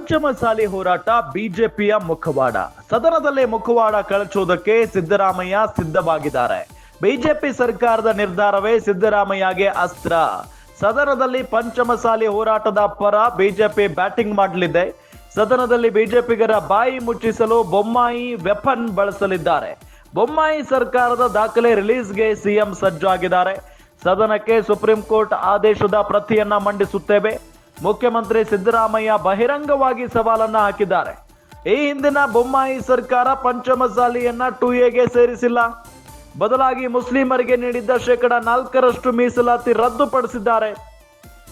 ಪಂಚಮಸಾಲಿ ಹೋರಾಟ ಬಿಜೆಪಿಯ ಮುಖವಾಡ. ಸದನದಲ್ಲಿ ಮುಖವಾಡ ಕಳಚುವುದಕ್ಕೆ ಸಿದ್ದರಾಮಯ್ಯ ಸಿದ್ಧವಾಗಿದ್ದಾರೆ. ಬಿಜೆಪಿ ಸರ್ಕಾರದ ನಿರ್ಧಾರವೇ ಸಿದ್ದರಾಮಯ್ಯಗೆ ಅಸ್ತ್ರ. ಸದನದಲ್ಲಿ ಪಂಚಮಸಾಲಿ ಹೋರಾಟದ ಪರ ಬಿಜೆಪಿ ಬ್ಯಾಟಿಂಗ್ ಮಾಡಲಿದೆ. ಸದನದಲ್ಲಿ ಬಿಜೆಪಿಗರ ಬಾಯಿ ಮುಚ್ಚಿಸಲು ಬೊಮ್ಮಾಯಿ ವೆಪನ್ ಬಳಸಲಿದ್ದಾರೆ. ಬೊಮ್ಮಾಯಿ ಸರ್ಕಾರದ ದಾಖಲೆ ರಿಲೀಸ್ಗೆ ಸಿಎಂ ಸಜ್ಜಾಗಿದ್ದಾರೆ. ಸದನಕ್ಕೆ ಸುಪ್ರೀಂ ಕೋರ್ಟ್ ಆದೇಶದ ಪ್ರತಿಯನ್ನ ಮಂಡಿಸುತ್ತೇವೆ. ಮುಖ್ಯಮಂತ್ರಿ ಸಿದ್ದರಾಮಯ್ಯ ಬಹಿರಂಗವಾಗಿ ಸವಾಲನ್ನ ಹಾಕಿದ್ದಾರೆ. ಈ ಹಿಂದಿನ ಬೊಮ್ಮಾಯಿ ಸರ್ಕಾರ ಪಂಚಮಸಾಲಿಯನ್ನ 2A ಸೇರಿಸಿಲ್ಲ. ಬದಲಾಗಿ ಮುಸ್ಲಿಮರಿಗೆ ನೀಡಿದ್ದ 4% ಮೀಸಲಾತಿ ರದ್ದುಪಡಿಸಿದ್ದಾರೆ.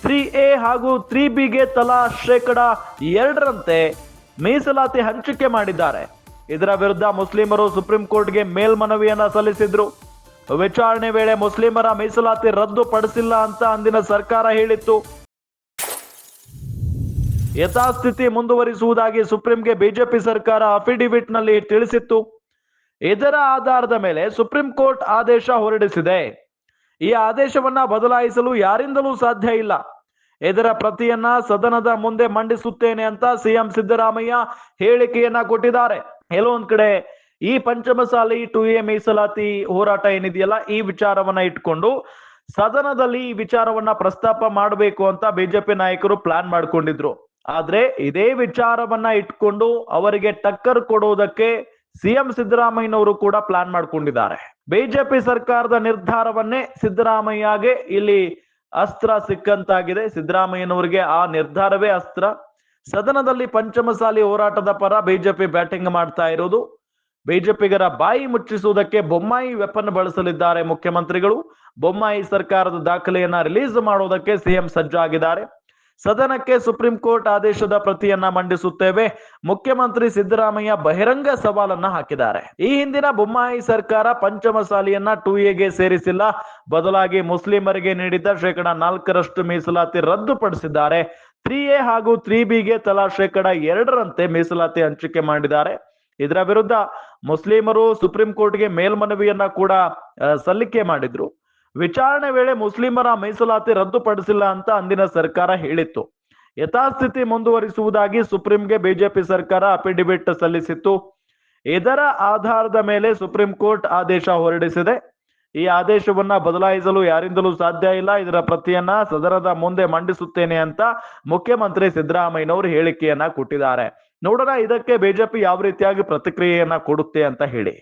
3A ಹಾಗೂ 3Bಗೆ ತಲಾ 2% ಮೀಸಲಾತಿ ಹಂಚಿಕೆ ಮಾಡಿದ್ದಾರೆ. ಇದರ ವಿರುದ್ಧ ಮುಸ್ಲಿಮರು ಸುಪ್ರೀಂ ಕೋರ್ಟ್ಗೆ ಮೇಲ್ಮನವಿಯನ್ನ ಸಲ್ಲಿಸಿದ್ರು. ವಿಚಾರಣೆ ವೇಳೆ ಮುಸ್ಲಿಮರ ಮೀಸಲಾತಿ ರದ್ದುಪಡಿಸಿಲ್ಲ ಅಂತ ಅಂದಿನ ಸರ್ಕಾರ ಹೇಳಿತ್ತು. ಯಥಾಸ್ಥಿತಿ ಮುಂದುವರಿಸುವುದಾಗಿ ಸುಪ್ರೀಂಗೆ ಬಿಜೆಪಿ ಸರ್ಕಾರ ಅಫಿಡವಿಟ್ ನಲ್ಲಿ ತಿಳಿಸಿತ್ತು. ಇದರ ಆಧಾರದ ಮೇಲೆ ಸುಪ್ರೀಂ ಕೋರ್ಟ್ ಆದೇಶ ಹೊರಡಿಸಿದೆ. ಈ ಆದೇಶವನ್ನ ಬದಲಾಯಿಸಲು ಯಾರಿಂದಲೂ ಸಾಧ್ಯ ಇಲ್ಲ. ಇದರ ಪ್ರತಿಯನ್ನ ಸದನದ ಮುಂದೆ ಮಂಡಿಸುತ್ತೇನೆ ಅಂತ ಸಿಎಂ ಸಿದ್ದರಾಮಯ್ಯ ಹೇಳಿಕೆಯನ್ನ ಕೊಟ್ಟಿದ್ದಾರೆ. ಕೆಲವೊಂದ್ ಕಡೆ ಈ ಪಂಚಮಸಾಲಿ 2A ಮೀಸಲಾತಿ ಹೋರಾಟ ಏನಿದೆಯಲ್ಲ, ಈ ವಿಚಾರವನ್ನ ಇಟ್ಕೊಂಡು ಸದನದಲ್ಲಿ ಈ ವಿಚಾರವನ್ನ ಪ್ರಸ್ತಾಪ ಮಾಡಬೇಕು ಅಂತ ಬಿಜೆಪಿ ನಾಯಕರು ಪ್ಲಾನ್ ಮಾಡ್ಕೊಂಡಿದ್ರು. ಆದ್ರೆ ಇದೇ ವಿಚಾರವನ್ನ ಇಟ್ಕೊಂಡು ಅವರಿಗೆ ಟಕ್ಕರ್ ಕೊಡುವುದಕ್ಕೆ ಸಿಎಂ ಸಿದ್ದರಾಮಯ್ಯನವರು ಕೂಡ ಪ್ಲಾನ್ ಮಾಡ್ಕೊಂಡಿದ್ದಾರೆ. ಬಿಜೆಪಿ ಸರ್ಕಾರದ ನಿರ್ಧಾರವನ್ನೇ ಸಿದ್ದರಾಮಯ್ಯಗೆ ಇಲ್ಲಿ ಅಸ್ತ್ರ ಸಿಕ್ಕಂತಾಗಿದೆ. ಸಿದ್ದರಾಮಯ್ಯನವರಿಗೆ ಆ ನಿರ್ಧಾರವೇ ಅಸ್ತ್ರ. ಸದನದಲ್ಲಿ ಪಂಚಮಸಾಲಿ ಹೋರಾಟದ ಪರ ಬಿಜೆಪಿ ಬ್ಯಾಟಿಂಗ್ ಮಾಡ್ತಾ ಇರೋದು. ಬಿಜೆಪಿಗರ ಬಾಯಿ ಮುಚ್ಚಿಸುವುದಕ್ಕೆ ಬೊಮ್ಮಾಯಿ ವೆಪನ್ ಬಳಸಲಿದ್ದಾರೆ ಮುಖ್ಯಮಂತ್ರಿಗಳು. ಬೊಮ್ಮಾಯಿ ಸರ್ಕಾರದ ದಾಖಲೆಯನ್ನ ರಿಲೀಸ್ ಮಾಡೋದಕ್ಕೆ ಸಿಎಂ ಸಜ್ಜಾಗಿದ್ದಾರೆ. ಸದನಕ್ಕೆ ಸುಪ್ರೀಂ ಕೋರ್ಟ್ ಆದೇಶದ ಪ್ರತಿಯನ್ನ ಮಂಡಿಸುತ್ತೇವೆ. ಮುಖ್ಯಮಂತ್ರಿ ಸಿದ್ದರಾಮಯ್ಯ ಬಹಿರಂಗ ಸವಾಲನ್ನ ಹಾಕಿದ್ದಾರೆ. ಈ ಹಿಂದಿನ ಬೊಮ್ಮಾಯಿ ಸರ್ಕಾರ ಪಂಚಮಸಾಲಿಯನ್ನ 2A ಸೇರಿಸಿಲ್ಲ. ಬದಲಾಗಿ ಮುಸ್ಲಿಮರಿಗೆ ನೀಡಿದ್ದ 4% ಮೀಸಲಾತಿ ರದ್ದುಪಡಿಸಿದ್ದಾರೆ. 3A ಹಾಗೂ 3Bಗೆ ತಲಾ 2% ಮೀಸಲಾತಿ ಹಂಚಿಕೆ ಮಾಡಿದ್ದಾರೆ. ಇದರ ವಿರುದ್ಧ ಮುಸ್ಲಿಮರು ಸುಪ್ರೀಂ ಕೋರ್ಟ್ಗೆ ಮೇಲ್ಮನವಿಯನ್ನ ಕೂಡ ಸಲ್ಲಿಕೆ ಮಾಡಿದ್ರು. ವಿಚಾರಣೆ ವೇಳೆ ಮುಸ್ಲಿಮರ ಮೀಸಲಾತಿ ರದ್ದುಪಡಿಸಿಲ್ಲ ಅಂತ ಅಂದಿನ ಸರ್ಕಾರ ಹೇಳಿತ್ತು. ಯಥಾಸ್ಥಿತಿ ಮುಂದುವರಿಸುವುದಾಗಿ ಸುಪ್ರೀಂಗೆ ಬಿಜೆಪಿ ಸರ್ಕಾರ ಅಫಿಡವಿಟ್ ಸಲ್ಲಿಸಿತ್ತು. ಇದರ ಆಧಾರದ ಮೇಲೆ ಸುಪ್ರೀಂ ಕೋರ್ಟ್ ಆದೇಶ ಹೊರಡಿಸಿದೆ. ಈ ಆದೇಶವನ್ನ ಬದಲಾಯಿಸಲು ಯಾರಿಂದಲೂ ಸಾಧ್ಯ ಇಲ್ಲ. ಇದರ ಪ್ರತಿಯನ್ನ ಸದನದ ಮುಂದೆ ಮಂಡಿಸುತ್ತೇನೆ ಅಂತ ಮುಖ್ಯಮಂತ್ರಿ ಸಿದ್ದರಾಮಯ್ಯನವರು ಹೇಳಿಕೆಯನ್ನ ಕೊಟ್ಟಿದ್ದಾರೆ. ನೋಡೋಣ ಇದಕ್ಕೆ ಬಿಜೆಪಿ ಯಾವ ರೀತಿಯಾಗಿ ಪ್ರತಿಕ್ರಿಯೆಯನ್ನ ಕೊಡುತ್ತೆ ಅಂತ ಹೇಳಿ.